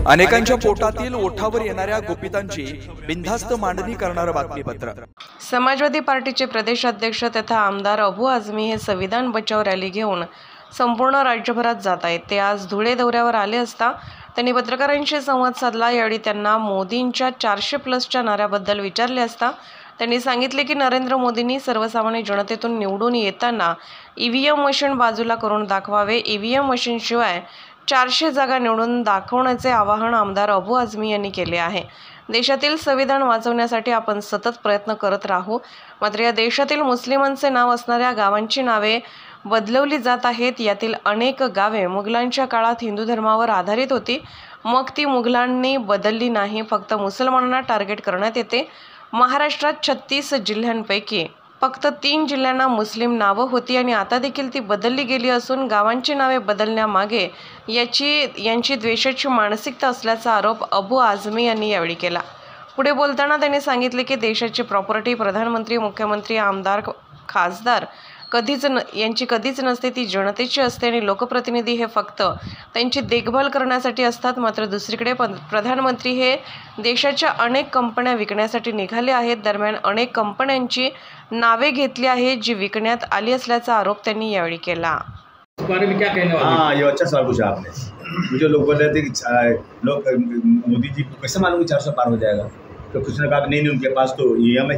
अनेकांच्या पोटातील ओठावर येणाऱ्या गुपितांची बिनधास्त मांडणी करणारं बातमीपत्र। समाजवादी पार्टीचे प्रदेश अध्यक्ष तथा आमदार अबू आझमी हे संविधान बचाव रॅली घेऊन संपूर्ण राज्यभरात जात आहेत। ते आज धुळे दौऱ्यावर आले असता त्यांनी पत्रकारांशी संवाद साधला। यावेळी त्यांना मोदींच्या 400+ नाऱ्याबद्दल विचारले असता त्यांनी सांगितले की नरेंद्र मोदींनी सर्वसामान्य जनतेतून निवडून येताना ईव्हीएम मशीन बाजूला करून दाखवावे। ईव्हीएम मशीनशिवाय 400 जागा निवडून दाखवण्याचे आवाहन आमदार अबू आझमी यांनी केले आहे। देशातील संविधान वाचवण्यासाठी आपण सतत प्रयत्न करत राहू, मात्र या देशातील मुस्लिमांचे नाव असणाऱ्या गावांची नावे बदलवली जात आहेत। यातील अनेक गावे मुघलांच्या काळात हिंदू धर्मावर आधारित होती, मग ती मुघलांनी बदलली नाही, फक्त मुसलमानांना टार्गेट करण्यात येते। महाराष्ट्रात 36 जिल्ह्यांपैकी फक्त 3 जिल्ह्यांना मुस्लिम नावं होती आणि आता देखील ती बदलली गेली असून गावांची नावे बदलण्यामागे यांची द्वेषाची मानसिकता असल्याचा आरोप अबू आझमी यांनी यावेळी केला। पुढे बोलताना त्यांनी सांगितले की देशाची प्रॉपर्टी प्रधानमंत्री, मुख्यमंत्री, आमदार, खासदार यांची कधीच नसते, ती जनतेची असते आणि लोकप्रतिनिधी हे फक्त त्यांची देखभाल करण्यासाठी असतात। मात्र दुसरीकडे प्रधानमंत्री हे देशाच्या अनेक कंपन्या विकण्यासाठी निघाले आहेत। दरम्यान अनेक कंपन्यांची नावे घेतली आहेत जी विकण्यात आली असल्याचा आरोप त्यांनी यावेळी केला। इस बारे में क्या कहने वाले? हाँ, ये अच्छा सवाल पूछा आपने। मुझे लोग बोल रहे थे कि लोग मोदी जी को कैसे मालूम कि 400 पार हो जाएगा, तो कुछ ने कहा कि नहीं उनके पास तो ईवीएम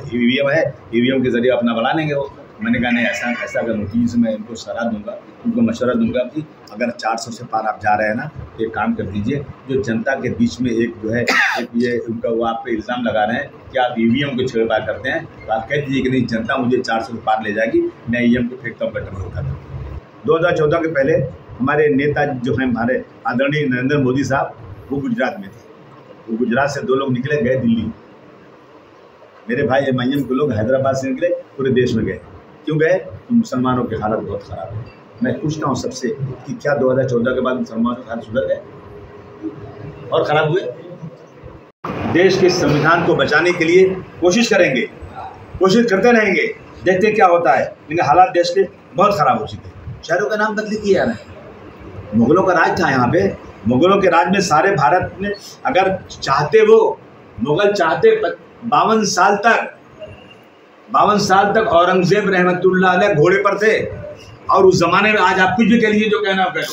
है, ईवीएम के जरिए अपना बढ़ा लेंगे वो। मैंने कहा नहीं, ऐसा अगर मोदी जी से मैं इनको सलाह दूंगा, उनको मशवरा दूंगा कि अगर 400 से पार आप जा रहे हैं ना, एक काम कर दीजिए, जो जनता के बीच में एक जो है ये उनका वो आप पे इल्ज़ाम लगा रहे हैं कि आप ईवीएम को छेड़छाड़ करते हैं, तो आप कह दीजिए कि नहीं, जनता मुझे 400 से पार ले जाएगी, मैं ईवीएम को फेंकता हूँ, पेट्रोल उठाता हूँ। 2014 के पहले हमारे नेता जो हैं, हमारे आदरणीय नरेंद्र मोदी साहब, वो गुजरात में थे। वो गुजरात से 2 लोग निकले, गए दिल्ली। मेरे भाई एमआईएम के लोग हैदराबाद से निकले, पूरे देश में गए। क्यों गए? तो मुसलमानों की हालत बहुत ख़राब है। मैं पूछता हूँ सबसे कि क्या 2014 के बाद मुसलमानों की हालत सुधर गए और ख़राब हुए? देश के संविधान को बचाने के लिए कोशिश करेंगे, कोशिश करते रहेंगे, देखते क्या होता है, लेकिन हालात देश के बहुत ख़राब हो चुके हैं। शहरों का नाम बदली किया है। मुग़लों का राज था यहाँ पे। मुग़लों के राज में सारे भारत में अगर चाहते, वो मुग़ल चाहते 52 साल तक औरंगजेब रहमतुल्लाह अलैह घोड़े पर थे। और उस ज़माने में, आज आप कुछ भी कह लीजिए, जो कहना कह लो,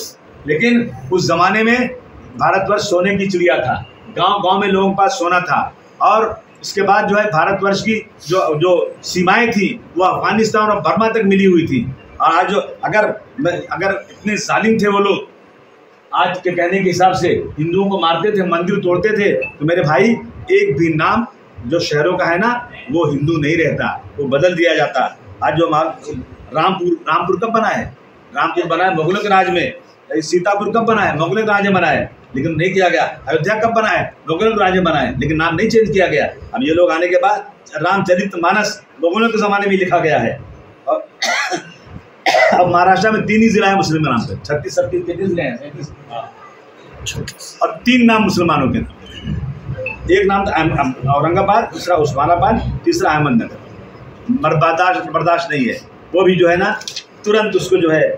लेकिन उस ज़माने में भारतवर्ष सोने की चिड़िया था। गांव-गांव में लोगों के पास सोना था। और इसके बाद जो है भारतवर्ष की जो सीमाएं थी वो अफगानिस्तान और बर्मा तक मिली हुई थी। और आज जो अगर इतने जालिम थे वो लोग, आज के कहने के हिसाब से हिंदुओं को मारते थे, मंदिर तोड़ते थे, तो मेरे भाई एक भी नाम जो शहरों का है ना, वो हिंदू नहीं रहता, वो बदल दिया जाता। आज जो रामपुर कब बना है? रामपुर बना है मुगलों के राज में। सीतापुर कब बना है? मुगलों के राज में बना है, लेकिन नहीं किया गया। अयोध्या कब बना है? मुगलों के राज में बना है, लेकिन नाम नहीं चेंज किया गया। अब ये लोग आने के बाद रामचरितमानस मुगलों के ज़माने में लिखा गया है। और अब महाराष्ट्र में 3 ही जिला है मुस्लिम नाम पे। 36 जिले हैं और 3 नाम मुसलमानों के नाम। एक नाम था औरंगाबाद, दूसरा उस्मानाबाद, तीसरा अहमदनगर। बर्दाश्त नहीं है। वो भी जो है ना, तुरंत उसको जो है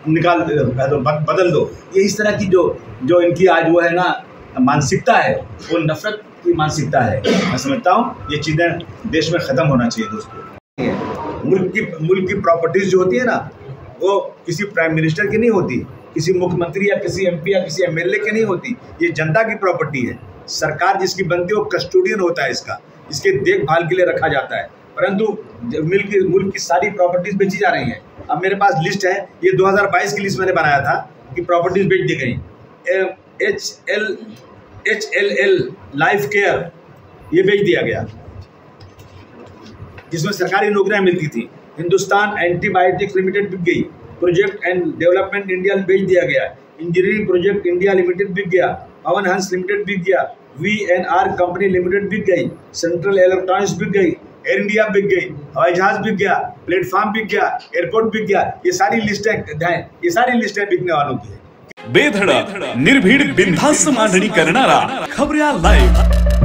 निकाल दो, बदल दो। ये इस तरह की जो इनकी आज वो है ना मानसिकता है, वो नफरत की मानसिकता है। मैं समझता हूँ ये चीज़ें देश में ख़त्म होना चाहिए दोस्तों। मुल्क की प्रॉपर्टीज़ जो होती है ना, वो किसी प्राइम मिनिस्टर की नहीं होती, किसी मुख्यमंत्री या किसी एमपी या किसी एमएलए की नहीं होती। ये जनता की प्रॉपर्टी है। सरकार जिसकी बनती है वो कस्टोडियन होता है इसके देखभाल के लिए रखा जाता है। परंतु मुल्क की सारी प्रॉपर्टीज़ बेची जा रही हैं। अब मेरे पास लिस्ट है, ये 2022 की लिस्ट मैंने बनाया था कि प्रॉपर्टीज़ बेच दी गई। HLL लाइफ केयर ये बेच दिया गया, जिसमें सरकारी नौकरियां मिलती थी। हिंदुस्तान एंटीबायोटिक्स लिमिटेड बिक गई। प्रोजेक्ट एंड डेवलपमेंट इंडिया बेच दिया गया। इंजीनियरिंग प्रोजेक्ट इंडिया लिमिटेड बिक गया। पवन हंस लिमिटेड बिक गया। VNR कंपनी लिमिटेड बिक गई। सेंट्रल इलेक्ट्रॉनिक्स बिक गई। एयर इंडिया बिक गई। हवाई जहाज बिक गया। प्लेटफॉर्म बिक गया। एयरपोर्ट बिक गया। ये सारी लिस्टें बिकने वालों की है। बेधड़क निर्भीड बिनधास्त मांडणी करणारा खबऱ्या लाईव्ह।